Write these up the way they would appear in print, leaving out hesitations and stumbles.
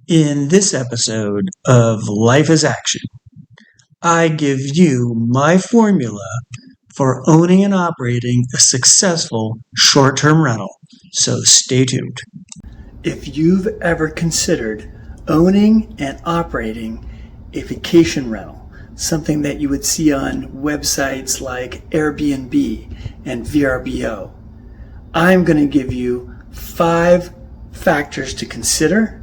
In this episode of Life is Action, I give you my formula for owning and operating a successful short-term rental, so stay tuned. If you've ever considered owning and operating a vacation rental, something that you would see on websites like Airbnb and VRBO, I'm going to give you 5 factors to consider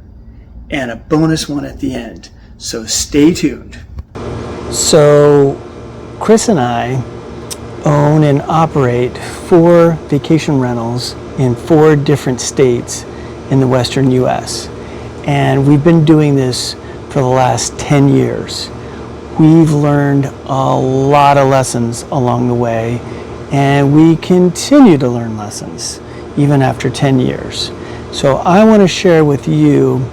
and a bonus one at the end. So stay tuned. So Chris and I own and operate 4 vacation rentals in 4 different states in the western US. And we've been doing this for the last 10 years. We've learned a lot of lessons along the way, and we continue to learn lessons even after 10 years. So I want to share with you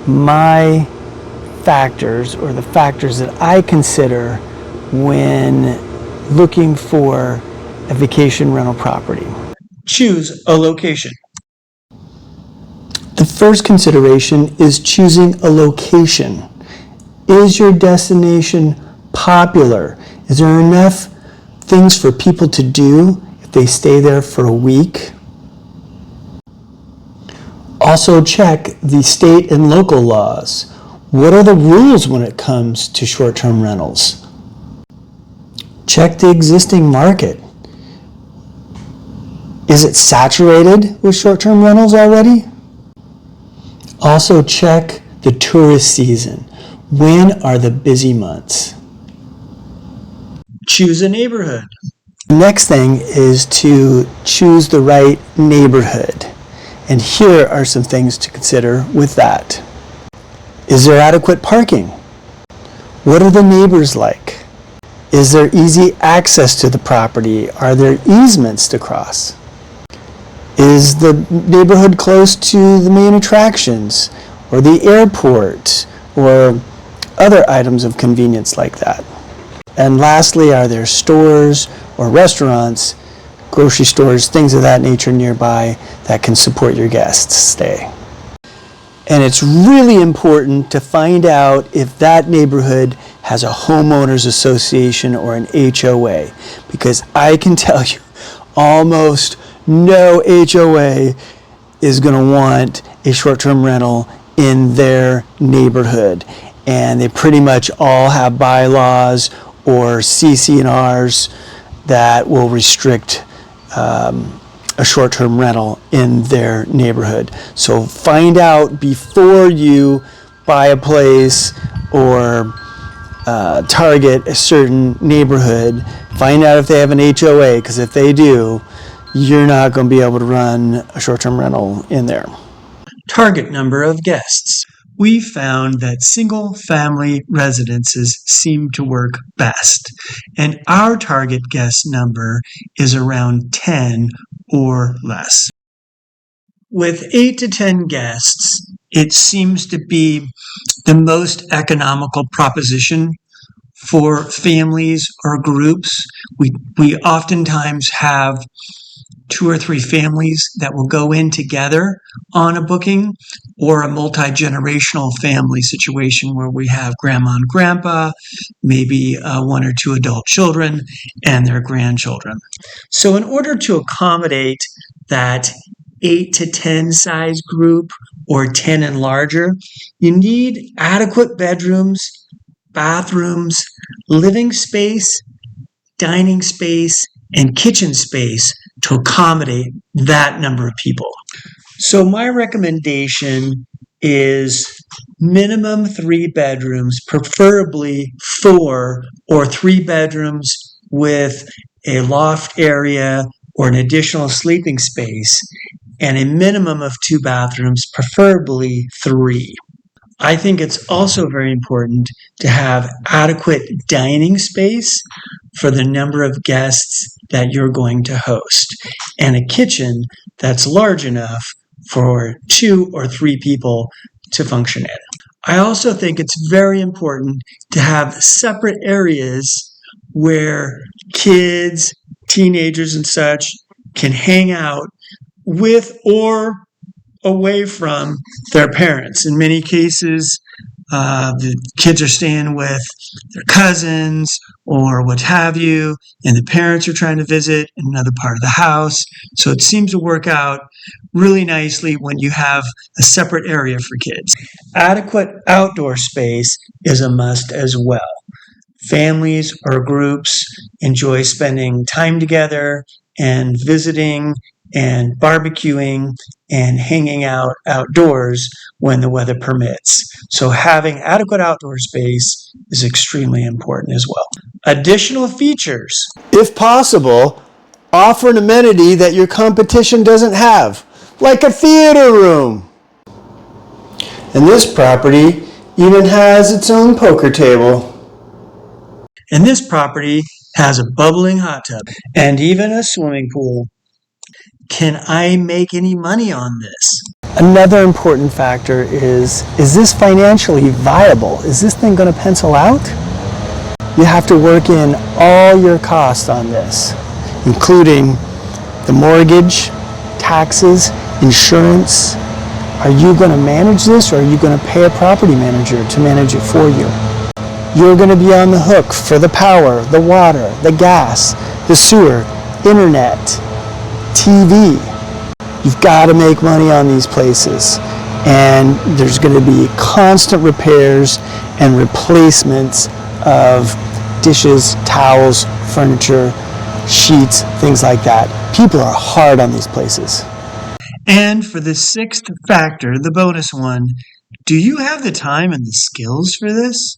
my factors, or the factors that I consider when looking for a vacation rental property. Choose a location. The first consideration is choosing a location. Is your destination popular? Is there enough things for people to do if they stay there for a week? Also check the state and local laws. What are the rules when it comes to short-term rentals? Check the existing market. Is it saturated with short-term rentals already? Also check the tourist season. When are the busy months? Choose a neighborhood. The next thing is to choose the right neighborhood. And here are some things to consider with that. Is there adequate parking? What are the neighbors like? Is there easy access to the property? Are there easements to cross? Is the neighborhood close to the main attractions or the airport or other items of convenience like that? And lastly, are there stores or restaurants, grocery stores, things of that nature nearby that can support your guests' stay? And it's really important to find out if that neighborhood has a homeowners association or an HOA, because I can tell you almost no HOA is going to want a short-term rental in their neighborhood, and they pretty much all have bylaws or CC&Rs that will restrict a short-term rental in their neighborhood. So find out before you buy a place or target a certain neighborhood. Find out if they have an HOA, because if they do, you're not going to be able to run a short-term rental in there. Target number of guests. We found that single-family residences seem to work best, and our target guest number is around 10 or less. With 8 to 10 guests, it seems to be the most economical proposition for families or groups. We oftentimes have 2 or 3 families that will go in together on a booking, or a multi-generational family situation where we have grandma and grandpa, maybe 1 or 2 adult children and their grandchildren. So in order to accommodate that 8 to 10 size group, or 10 and larger, you need adequate bedrooms, bathrooms, living space, dining space, and kitchen space to accommodate that number of people. So my recommendation is minimum 3 bedrooms, preferably 4 or 3 bedrooms with a loft area or an additional sleeping space, and a minimum of 2 bathrooms, preferably 3. I think it's also very important to have adequate dining space for the number of guests that you're going to host, and a kitchen that's large enough for 2 or 3 people to function in. I also think it's very important to have separate areas where kids, teenagers, and such can hang out with or away from their parents. In many cases, the kids are staying with their cousins or what have you, and the parents are trying to visit in another part of the house. So it seems to work out really nicely when you have a separate area for kids. Adequate outdoor space is a must as well. Families or groups enjoy spending time together and visiting and barbecuing and hanging out outdoors when the weather permits. So having adequate outdoor space is extremely important as well. Additional features. If possible, offer an amenity that your competition doesn't have, like a theater room. And this property even has its own poker table. And this property has a bubbling hot tub and even a swimming pool. Can I make any money on this? Another important factor is this financially viable? Is this thing going to pencil out? You have to work in all your costs on this, including the mortgage, taxes, insurance. Are you going to manage this, or are you going to pay a property manager to manage it for you? You're going to be on the hook for the power, the water, the gas, the sewer, internet, TV. You've got to make money on these places. And there's going to be constant repairs and replacements of dishes, towels, furniture, sheets, things like that. People are hard on these places. And for the sixth factor, the bonus one, do you have the time and the skills for this?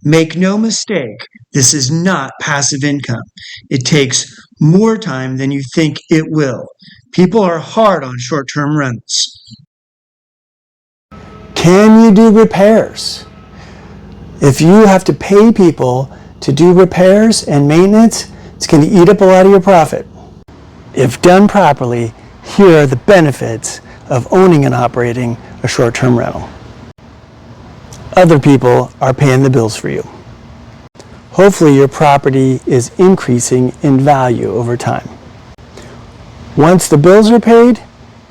Make no mistake, this is not passive income. It takes more time than you think it will. People are hard on short-term rentals. Can you do repairs? If you have to pay people to do repairs and maintenance, it's going to eat up a lot of your profit. If done properly, here are the benefits of owning and operating a short-term rental. Other people are paying the bills for you. Hopefully your property is increasing in value over time. Once the bills are paid,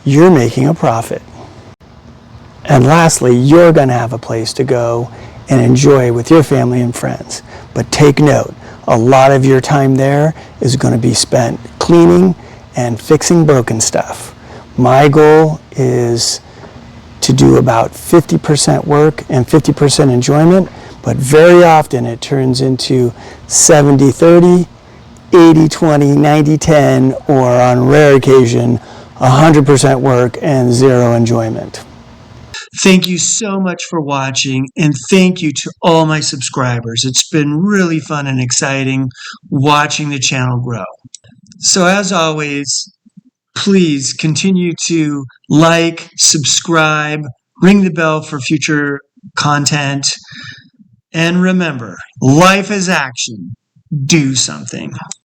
you're making a profit. And lastly, you're going to have a place to go and enjoy with your family and friends. But take note, a lot of your time there is going to be spent cleaning and fixing broken stuff. My goal is to do about 50% work and 50% enjoyment, but very often it turns into 70-30, 80-20, 90-10, or on rare occasion, 100% work and zero enjoyment. Thank you so much for watching, and thank you to all my subscribers. It's been really fun and exciting watching the channel grow. So as always, please continue to like, subscribe, ring the bell for future content, and remember, life is action. Do something.